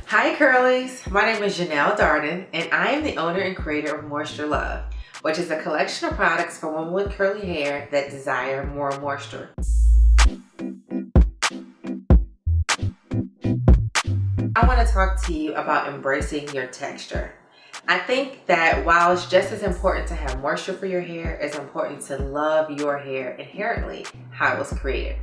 Hi Curlies, my name is Janelle Darden and I am the owner and creator of Moisture Love, which is a collection of products for women with curly hair that desire more moisture. I want to talk to you about embracing your texture. I think that while it's just as important to have moisture for your hair, it's important to love your hair inherently, how it was created.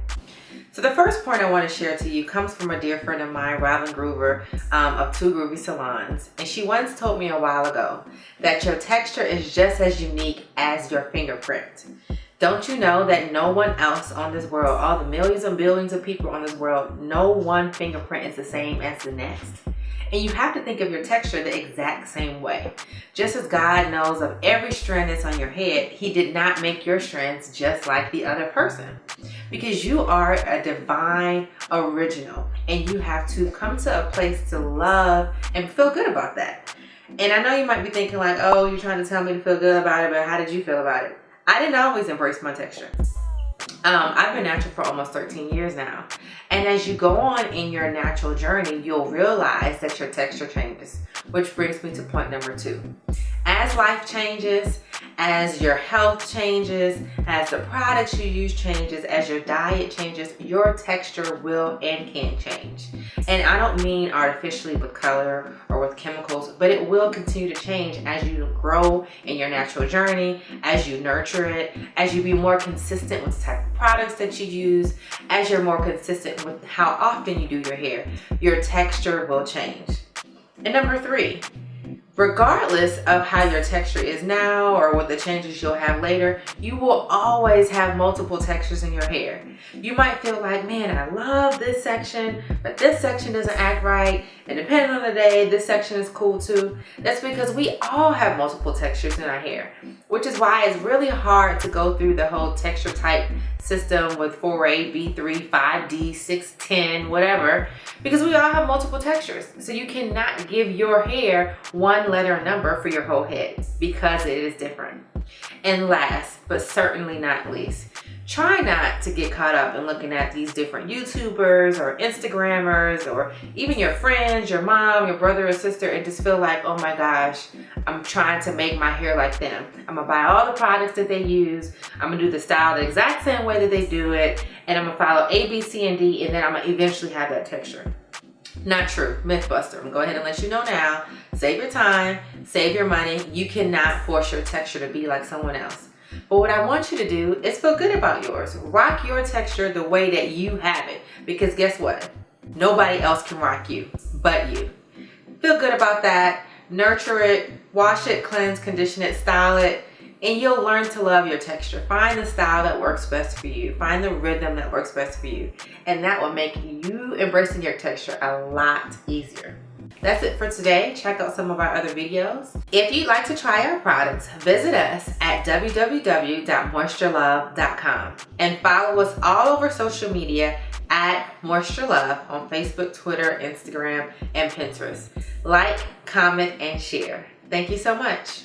So the first point I want to share to you comes from a dear friend of mine, Robin Groover of Two Groovy Salons. And she once told me a while ago that your texture is just as unique as your fingerprint. Don't you know that no one else on this world, all the millions and billions of people on this world, no one fingerprint is the same as the next? And you have to think of your texture the exact same way. Just as God knows of every strand that's on your head, He did not make your strands just like the other person. Because you are a divine original and you have to come to a place to love and feel good about that. And I know you might be thinking like, oh, you're trying to tell me to feel good about it, but how did you feel about it? I didn't always embrace my texture. I've been natural for almost 13 years now. And as you go on in your natural journey, you'll realize that your texture changes, which brings me to point number 2. As life changes, as your health changes, as the products you use changes, as your diet changes, your texture will and can change. And I don't mean artificially with color or with chemicals, but it will continue to change as you grow in your natural journey, as you nurture it, as you be more consistent with the type of products that you use, as you're more consistent with how often you do your hair, your texture will change. And number 3, regardless of how your texture is now or what the changes you'll have later, you will always have multiple textures in your hair. You might feel like, man, I love this section, but this section doesn't act right. And depending on the day, this section is cool too. That's because we all have multiple textures in our hair, which is why it's really hard to go through the whole texture type system with 4A, B3, 5D, 610, whatever, because we all have multiple textures. So you cannot give your hair one letter number for your whole head because it is different. And last, but certainly not least, try not to get caught up in looking at these different YouTubers or Instagrammers or even your friends, your mom, your brother or sister, and just feel like, oh my gosh, I'm trying to make my hair like them. I'm gonna buy all the products that they use. I'm gonna do the style the exact same way that they do it. And I'm gonna follow A, B, C, and D, and then I'm gonna eventually have that texture. Not true. Mythbuster. I'm gonna go ahead and let you know now. Save your time, save your money. You cannot force your texture to be like someone else. But what I want you to do is feel good about yours. Rock your texture the way that you have it. Because guess what? Nobody else can rock you but you. Feel good about that. Nurture it. Wash it, cleanse, condition it, style it. And you'll learn to love your texture. Find the style that works best for you. Find the rhythm that works best for you. And that will make you embracing your texture a lot easier. That's it for today. Check out some of our other videos. If you'd like to try our products, visit us at www.moisturelove.com and follow us all over social media at Moisture Love on Facebook, Twitter, Instagram, and Pinterest. Like, comment, and share. Thank you so much.